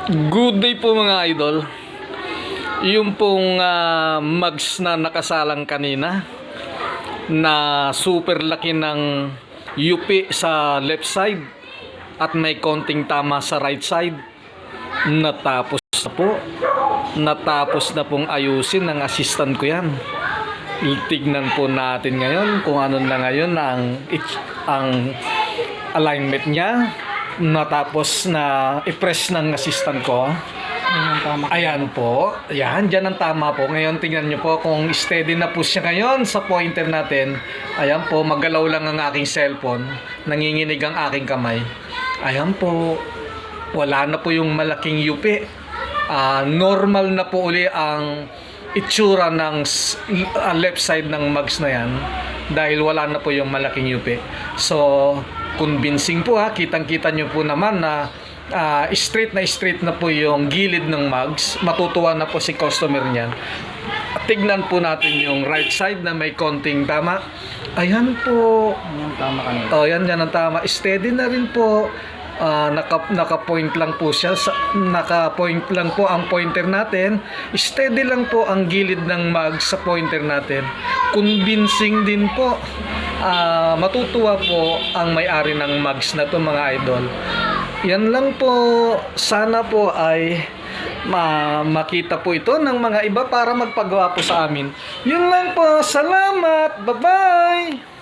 Good day po mga idol. Yung pong mugs na nakasalang kanina na super laki ng yupi sa left side at may konting tama sa right side. Natapos na po. Natapos na pong ayusin ng assistant ko yan. Tignan po natin ngayon kung ano na ngayon ang alignment niya. Natapos na i-press ng assistant ko. Ayan po. Ayan, dyan ang tama po. Ngayon, tingnan nyo po kung steady na po siya ngayon sa pointer natin. Ayan po, maggalaw lang ang aking cellphone. Nanginginig ang aking kamay. Ayan po. Wala na po yung malaking yupi. Normal na po uli ang itsura ng left side ng mugs na yan. Dahil wala na po yung malaking yupi. So, convincing po kitang-kita nyo po naman na straight na po yung gilid ng mugs. Matutuwa na po si customer niyan. Tignan po natin yung right side na may konting tama. Ayan po. Yung tama kanina. Oh, yan ang tama. Steady na rin po. Naka-point lang po siya. Naka-point lang po ang pointer natin. Steady lang po ang gilid ng mugs sa pointer natin. Convincing din po. Matutuwa po ang may-ari ng mugs na to mga idol. Yan lang po. Sana po ay makita po ito ng mga iba para magpagawa po sa amin. Yun lang po. Salamat. Bye-bye.